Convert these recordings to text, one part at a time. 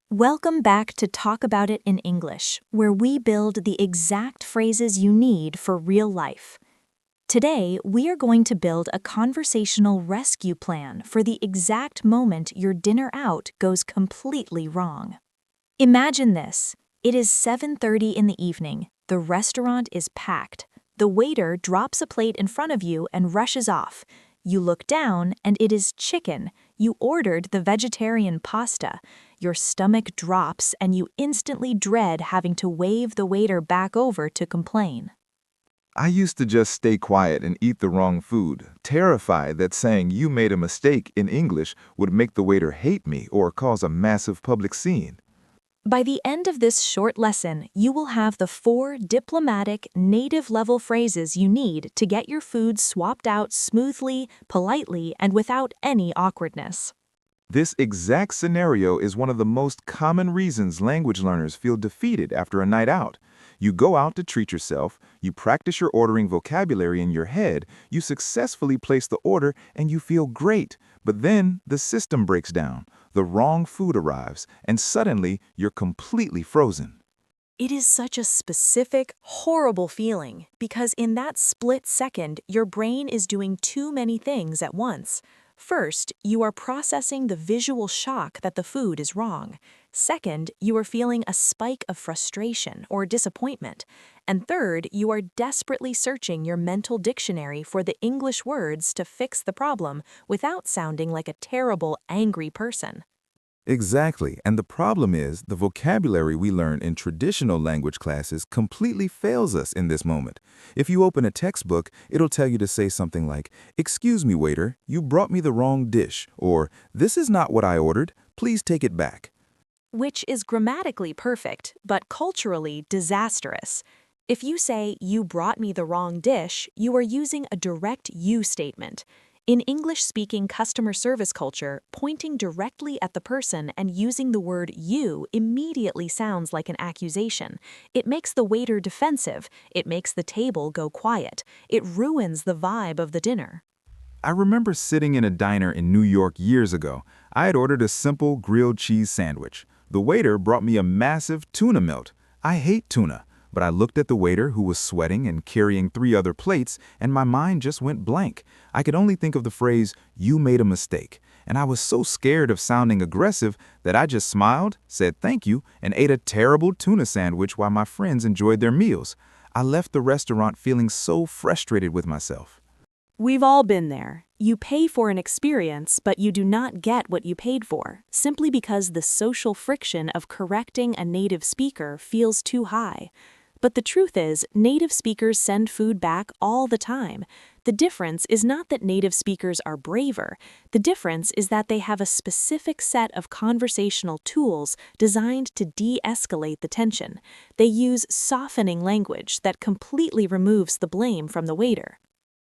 Welcome back to Talk About It in English, where we build the exact phrases you need for real life. Today, we are going to build a conversational rescue plan for the exact moment your dinner out goes completely wrong. Imagine this. It is 7:30 in the evening. The restaurant is packed. The waiter drops a plate in front of you and rushes off. You look down, and it is chicken. You ordered the vegetarian pasta. Your stomach drops, and you instantly dread having to wave the waiter back over to complain. I used to just stay quiet and eat the wrong food, terrified that saying you made a mistake in English would make the waiter hate me or cause a massive public scene. By the end of this short lesson, you will have the 4 diplomatic, native-level phrases you need to get your food swapped out smoothly, politely, and without any awkwardness. This exact scenario is one of the most common reasons language learners feel defeated after a night out. You go out to treat yourself, you practice your ordering vocabulary in your head, you successfully place the order, and you feel great. But then the system breaks down, the wrong food arrives, and suddenly you're completely frozen. It is such a specific, horrible feeling because in that split second, your brain is doing too many things at once. First, you are processing the visual shock that the food is wrong. Second, you are feeling a spike of frustration or disappointment. And third, you are desperately searching your mental dictionary for the English words to fix the problem without sounding like a terrible, angry person. Exactly, and the problem is the vocabulary we learn in traditional language classes completely fails us in this moment. If you open a textbook, it'll tell you to say something like, "Excuse me, waiter, you brought me the wrong dish," or "This is not what I ordered, please take it back." Which is grammatically perfect, but culturally disastrous. If you say, "You brought me the wrong dish," you are using a direct you statement. In English-speaking customer service culture, pointing directly at the person and using the word you immediately sounds like an accusation. It makes the waiter defensive. It makes the table go quiet. It ruins the vibe of the dinner. I remember sitting in a diner in New York years ago. I had ordered a simple grilled cheese sandwich. The waiter brought me a massive tuna melt. I hate tuna, but I looked at the waiter who was sweating and carrying 3 other plates, and my mind just went blank. I could only think of the phrase, "You made a mistake," and I was so scared of sounding aggressive that I just smiled, said thank you, and ate a terrible tuna sandwich while my friends enjoyed their meals. I left the restaurant feeling so frustrated with myself. We've all been there. You pay for an experience, but you do not get what you paid for, simply because the social friction of correcting a native speaker feels too high. But the truth is, native speakers send food back all the time. The difference is not that native speakers are braver. The difference is that they have a specific set of conversational tools designed to de-escalate the tension. They use softening language that completely removes the blame from the waiter.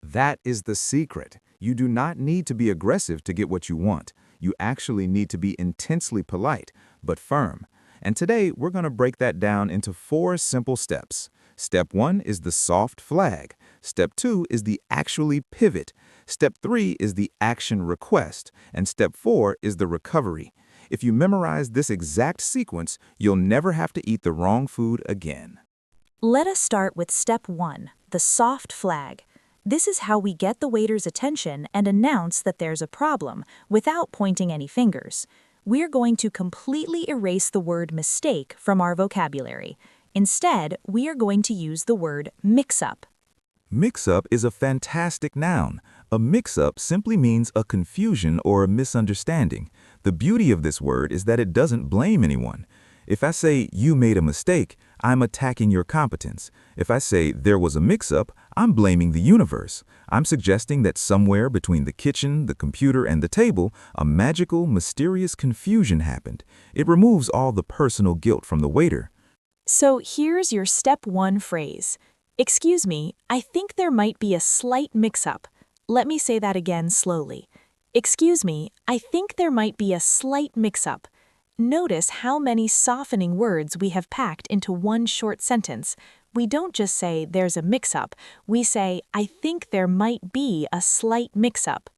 That is the secret. You do not need to be aggressive to get what you want. You actually need to be intensely polite, but firm. And today, we're going to break that down into 4 simple steps. Step 1 is the soft flag. Step 2 is the actually pivot. Step 3 is the action request. And step 4 is the recovery. If you memorize this exact sequence, you'll never have to eat the wrong food again. Let us start with step 1, the soft flag. This is how we get the waiter's attention and announce that there's a problem without pointing any fingers. We're going to completely erase the word mistake from our vocabulary. Instead, we are going to use the word mix-up. Mix-up is a fantastic noun. A mix-up simply means a confusion or a misunderstanding. The beauty of this word is that it doesn't blame anyone. If I say, "You made a mistake," I'm attacking your competence. If I say, "There was a mix-up," I'm blaming the universe. I'm suggesting that somewhere between the kitchen, the computer, and the table, a magical, mysterious confusion happened. It removes all the personal guilt from the waiter. So here's your step 1 phrase. "Excuse me, I think there might be a slight mix-up." Let me say that again slowly. "Excuse me, I think there might be a slight mix-up." Notice how many softening words we have packed into one short sentence. We don't just say, "There's a mix-up." We say, "I think there might be a slight mix-up."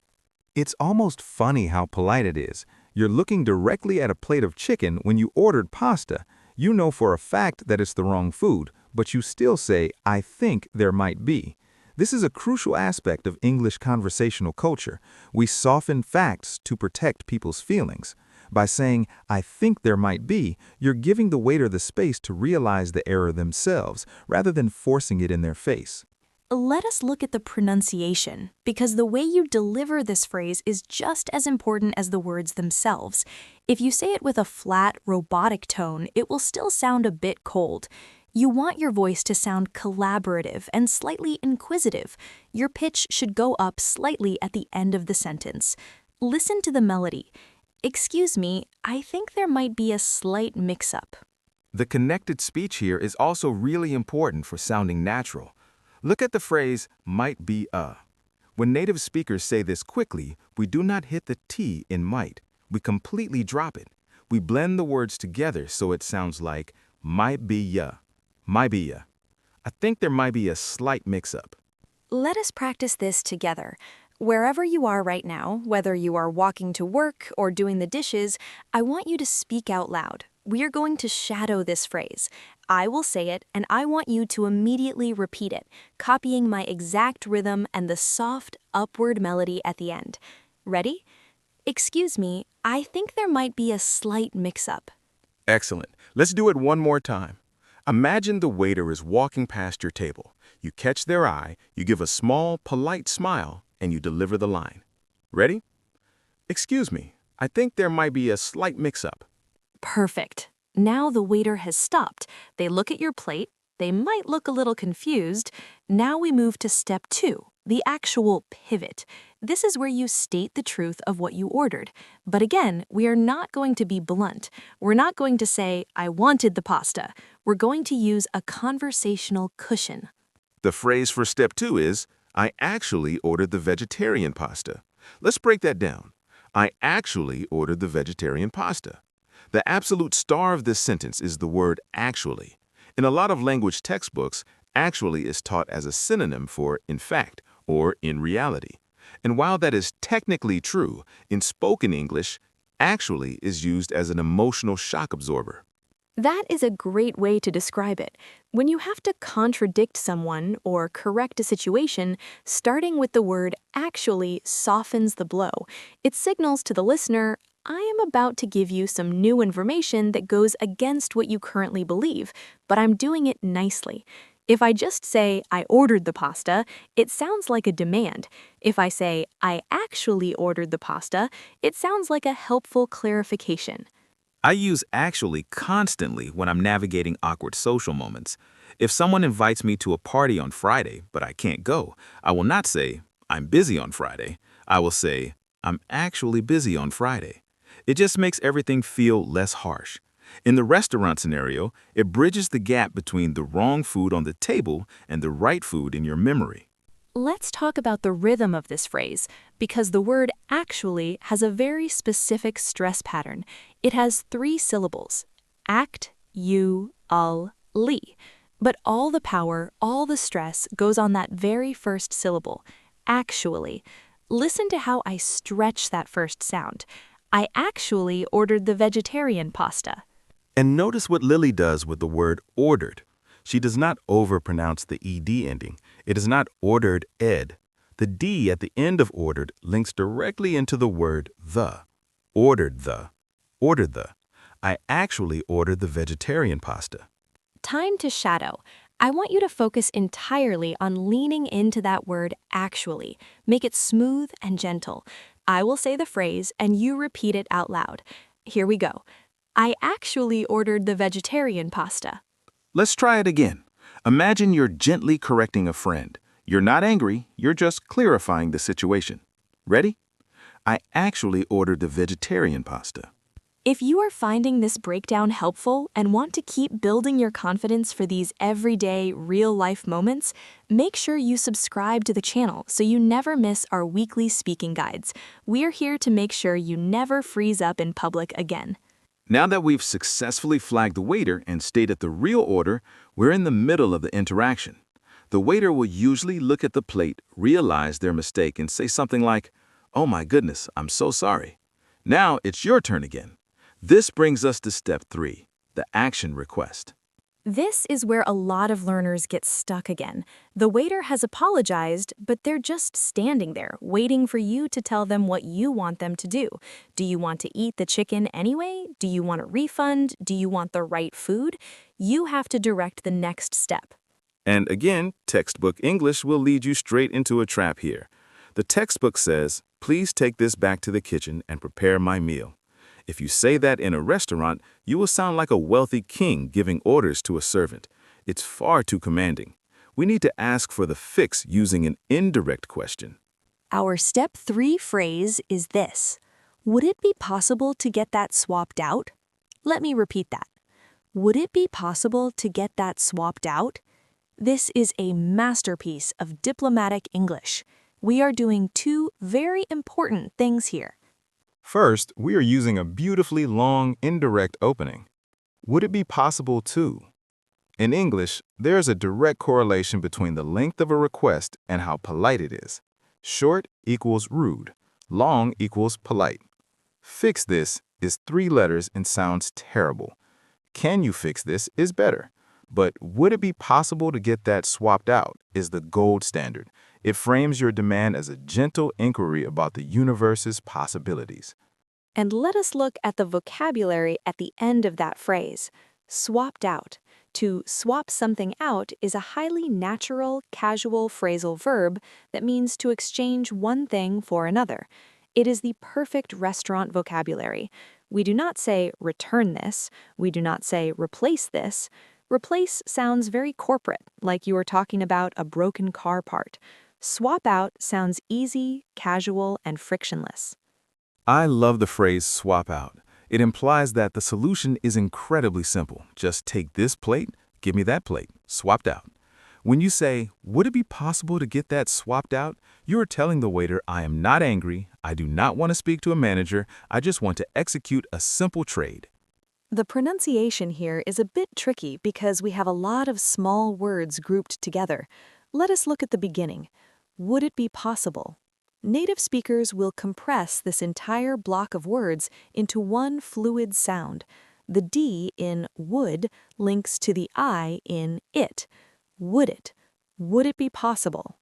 It's almost funny how polite it is. You're looking directly at a plate of chicken when you ordered pasta. You know for a fact that it's the wrong food, but you still say, I think there might be. This is a crucial aspect of English conversational culture. We soften facts to protect people's feelings. By saying, I think there might be, you're giving the waiter the space to realize the error themselves, rather than forcing it in their face. Let us look at the pronunciation, because the way you deliver this phrase is just as important as the words themselves. If you say it with a flat, robotic tone, it will still sound a bit cold. You want your voice to sound collaborative and slightly inquisitive. Your pitch should go up slightly at the end of the sentence. Listen to the melody. Excuse me, I think there might be a slight mix-up. The connected speech here is also really important for sounding natural. Look at the phrase, might be a. When native speakers say this quickly, we do not hit the T in might. We completely drop it. We blend the words together so it sounds like, might be ya, might be ya. I think there might be a slight mix-up. Let us practice this together. Wherever you are right now, whether you are walking to work or doing the dishes, I want you to speak out loud. We are going to shadow this phrase. I will say it, and I want you to immediately repeat it, copying my exact rhythm and the soft, upward melody at the end. Ready? Excuse me, I think there might be a slight mix-up. Excellent. Let's do it one more time. Imagine the waiter is walking past your table. You catch their eye, you give a small, polite smile, and you deliver the line. Ready? Excuse me, I think there might be a slight mix-up. Perfect. Now the waiter has stopped. They look at your plate. They might look a little confused. Now we move to step 2, the actual pivot. This is where you state the truth of what you ordered. But again, we are not going to be blunt. We're not going to say, I wanted the pasta. We're going to use a conversational cushion. The phrase for step 2 is, I actually ordered the vegetarian pasta. Let's break that down. I actually ordered the vegetarian pasta. The absolute star of this sentence is the word actually. In a lot of language textbooks, actually is taught as a synonym for in fact or in reality. And while that is technically true, in spoken English, actually is used as an emotional shock absorber. That is a great way to describe it. When you have to contradict someone or correct a situation, starting with the word actually softens the blow. It signals to the listener, I am about to give you some new information that goes against what you currently believe, but I'm doing it nicely. If I just say, I ordered the pasta, it sounds like a demand. If I say, I actually ordered the pasta, it sounds like a helpful clarification. I use actually constantly when I'm navigating awkward social moments. If someone invites me to a party on Friday, but I can't go, I will not say, I'm busy on Friday. I will say, I'm actually busy on Friday. It just makes everything feel less harsh. In the restaurant scenario, it bridges the gap between the wrong food on the table and the right food in your memory. Let's talk about the rhythm of this phrase, because the word actually has a very specific stress pattern. It has 3 syllables, act, you, ul, li. But all the power, all the stress goes on that very first syllable, actually. Listen to how I stretch that first sound. I actually ordered the vegetarian pasta. And notice what Lily does with the word ordered. She does not overpronounce the ed ending. It is not ordered ed. The D at the end of ordered links directly into the word the. Ordered the. Ordered the. I actually ordered the vegetarian pasta. Time to shadow. I want you to focus entirely on leaning into that word actually. Make it smooth and gentle. I will say the phrase and you repeat it out loud. Here we go. I actually ordered the vegetarian pasta. Let's try it again. Imagine you're gently correcting a friend. You're not angry, you're just clarifying the situation. Ready? I actually ordered the vegetarian pasta. If you are finding this breakdown helpful and want to keep building your confidence for these everyday, real-life moments, make sure you subscribe to the channel so you never miss our weekly speaking guides. We're here to make sure you never freeze up in public again. Now that we've successfully flagged the waiter and stated the real order, we're in the middle of the interaction. The waiter will usually look at the plate, realize their mistake, and say something like, "Oh my goodness, I'm so sorry." Now it's your turn again. This brings us to step 3, the action request. This is where a lot of learners get stuck again. The waiter has apologized, but they're just standing there, waiting for you to tell them what you want them to do. Do you want to eat the chicken anyway? Do you want a refund? Do you want the right food? You have to direct the next step. And again, textbook English will lead you straight into a trap here. The textbook says, "Please take this back to the kitchen and prepare my meal." If you say that in a restaurant, you will sound like a wealthy king giving orders to a servant. It's far too commanding. We need to ask for the fix using an indirect question. Our step 3 phrase is this: would it be possible to get that swapped out? Let me repeat that. Would it be possible to get that swapped out? This is a masterpiece of diplomatic English. We are doing 2 very important things here. First, we are using a beautifully long indirect opening. Would it be possible to? In English, there is a direct correlation between the length of a request and how polite it is. Short equals rude. Long equals polite. Fix this is 3 letters and sounds terrible. Can you fix this is better. But would it be possible to get that swapped out is the gold standard. It frames your demand as a gentle inquiry about the universe's possibilities. And let us look at the vocabulary at the end of that phrase. Swapped out. To swap something out is a highly natural, casual phrasal verb that means to exchange one thing for another. It is the perfect restaurant vocabulary. We do not say return this. We do not say replace this. Replace sounds very corporate, like you are talking about a broken car part. Swap out sounds easy, casual, and frictionless. I love the phrase swap out. It implies that the solution is incredibly simple. Just take this plate, give me that plate, swapped out. When you say, would it be possible to get that swapped out? You are telling the waiter, I am not angry, I do not want to speak to a manager, I just want to execute a simple trade. The pronunciation here is a bit tricky because we have a lot of small words grouped together. Let us look at the beginning. Would it be possible? Native speakers will compress this entire block of words into one fluid sound. The D in would links to the I in it. Would it? Would it be possible?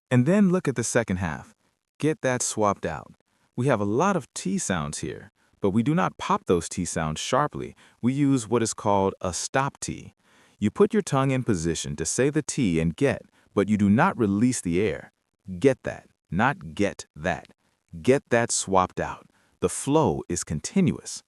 And then look at the second half. Get that swapped out. We have a lot of T sounds here, but we do not pop those T sounds sharply. We use what is called a stop T. You put your tongue in position to say the T and get, but you do not release the air. Get that, not get that. Get that swapped out. The flow is continuous.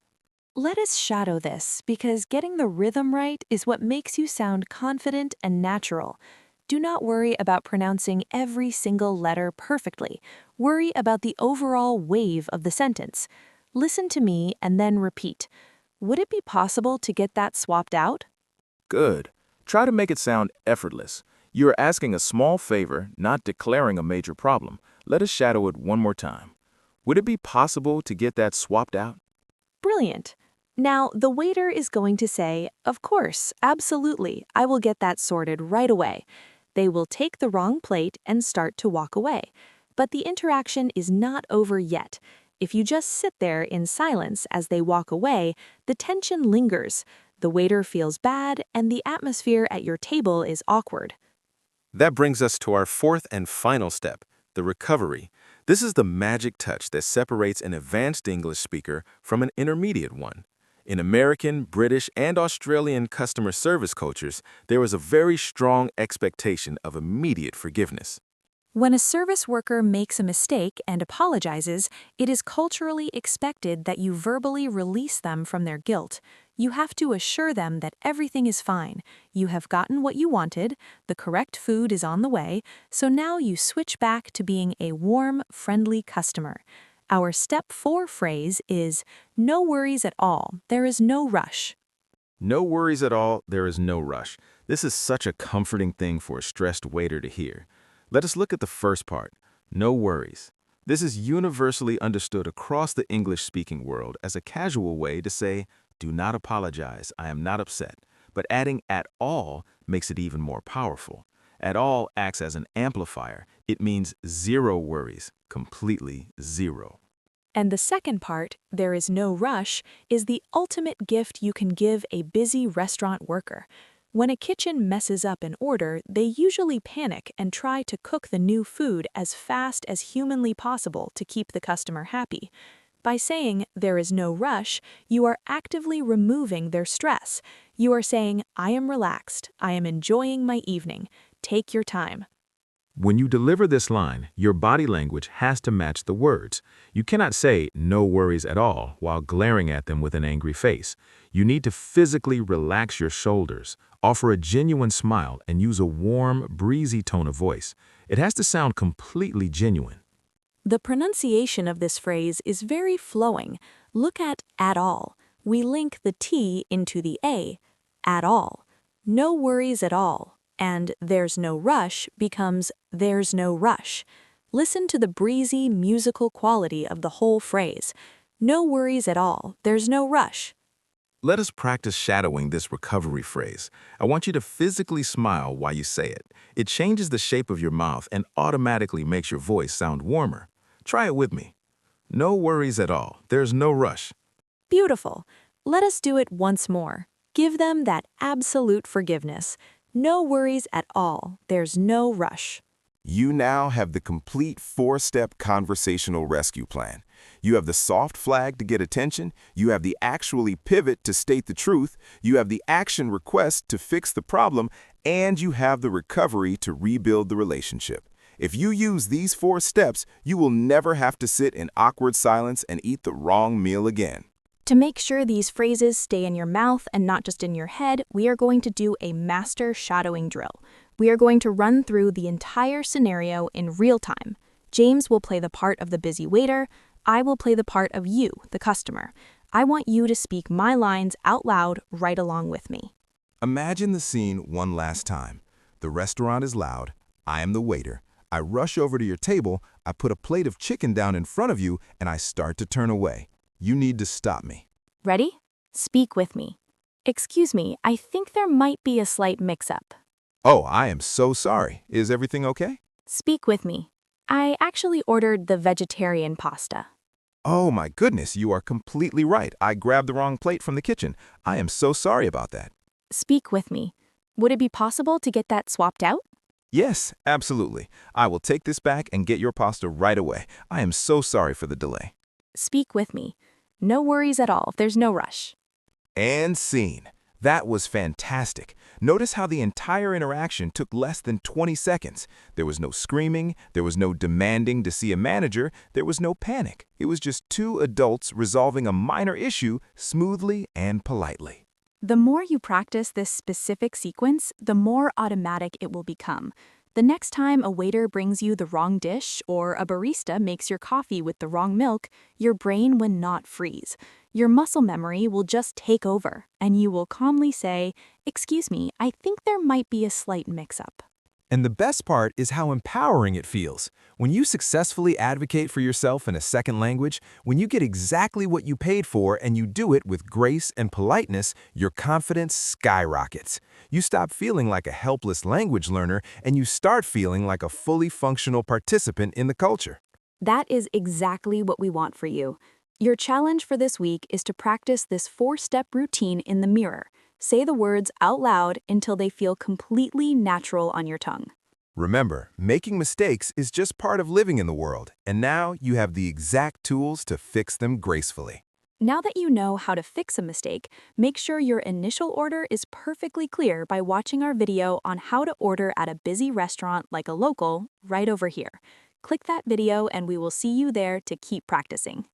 Let us shadow this, because getting the rhythm right is what makes you sound confident and natural. Do not worry about pronouncing every single letter perfectly. Worry about the overall wave of the sentence. Listen to me and then repeat. Would it be possible to get that swapped out? Good. Try to make it sound effortless. You are asking a small favor, not declaring a major problem. Let us shadow it one more time. Would it be possible to get that swapped out? Brilliant. Now, the waiter is going to say, of course, absolutely, I will get that sorted right away. They will take the wrong plate and start to walk away. But the interaction is not over yet. If you just sit there in silence as they walk away, the tension lingers. The waiter feels bad, and the atmosphere at your table is awkward. That brings us to our 4th and final step, the recovery. This is the magic touch that separates an advanced English speaker from an intermediate one. In American, British, and Australian customer service cultures, there is a very strong expectation of immediate forgiveness. When a service worker makes a mistake and apologizes, it is culturally expected that you verbally release them from their guilt. You have to assure them that everything is fine. You have gotten what you wanted, the correct food is on the way, so now you switch back to being a warm, friendly customer. Our step 4 phrase is, no worries at all, there is no rush. No worries at all, there is no rush. This is such a comforting thing for a stressed waiter to hear. Let us look at the first part, no worries. This is universally understood across the English-speaking world as a casual way to say, do not apologize, I am not upset. But adding at all makes it even more powerful. At all acts as an amplifier. It means zero worries, completely zero. And the second part, there is no rush, is the ultimate gift you can give a busy restaurant worker. When a kitchen messes up an order, they usually panic and try to cook the new food as fast as humanly possible to keep the customer happy. By saying, there is no rush, you are actively removing their stress. You are saying, I am relaxed, I am enjoying my evening. Take your time. When you deliver this line, your body language has to match the words. You cannot say, no worries at all, while glaring at them with an angry face. You need to physically relax your shoulders, offer a genuine smile, and use a warm, breezy tone of voice. It has to sound completely genuine. The pronunciation of this phrase is very flowing. Look at all. We link the T into the A. At all. No worries at all. And there's no rush becomes there's no rush. Listen to the breezy, musical quality of the whole phrase. No worries at all. There's no rush. Let us practice shadowing this recovery phrase. I want you to physically smile while you say it. It changes the shape of your mouth and automatically makes your voice sound warmer. Try it with me. No worries at all. There's no rush. Beautiful. Let us do it once more. Give them that absolute forgiveness. No worries at all. There's no rush. You now have the complete 4-step conversational rescue plan. You have the soft flag to get attention, you have the actually pivot to state the truth, you have the action request to fix the problem, and you have the recovery to rebuild the relationship. If you use these 4 steps, you will never have to sit in awkward silence and eat the wrong meal again. To make sure these phrases stay in your mouth and not just in your head, we are going to do a master shadowing drill. We are going to run through the entire scenario in real time. James will play the part of the busy waiter. I will play the part of you, the customer. I want you to speak my lines out loud right along with me. Imagine the scene one last time. The restaurant is loud. I am the waiter. I rush over to your table, I put a plate of chicken down in front of you, and I start to turn away. You need to stop me. Ready? Speak with me. Excuse me, I think there might be a slight mix-up. Oh, I am so sorry. Is everything okay? Speak with me. I actually ordered the vegetarian pasta. Oh my goodness, you are completely right. I grabbed the wrong plate from the kitchen. I am so sorry about that. Speak with me. Would it be possible to get that swapped out? Yes, absolutely. I will take this back and get your pasta right away. I am so sorry for the delay. Speak with me. No worries at all. There's no rush. And scene. That was fantastic. Notice how the entire interaction took less than 20 seconds. There was no screaming, there was no demanding to see a manager, there was no panic. It was just 2 adults resolving a minor issue smoothly and politely. The more you practice this specific sequence, the more automatic it will become. The next time a waiter brings you the wrong dish or a barista makes your coffee with the wrong milk, your brain will not freeze. Your muscle memory will just take over, and you will calmly say, "Excuse me, I think there might be a slight mix-up." And the best part is how empowering it feels. When you successfully advocate for yourself in a second language, when you get exactly what you paid for and you do it with grace and politeness, your confidence skyrockets. You stop feeling like a helpless language learner and you start feeling like a fully functional participant in the culture. That is exactly what we want for you. Your challenge for this week is to practice this 4-step routine in the mirror. Say the words out loud until they feel completely natural on your tongue. Remember, making mistakes is just part of living in the world, and now you have the exact tools to fix them gracefully. Now that you know how to fix a mistake, make sure your initial order is perfectly clear by watching our video on how to order at a busy restaurant like a local right over here. Click that video and we will see you there to keep practicing.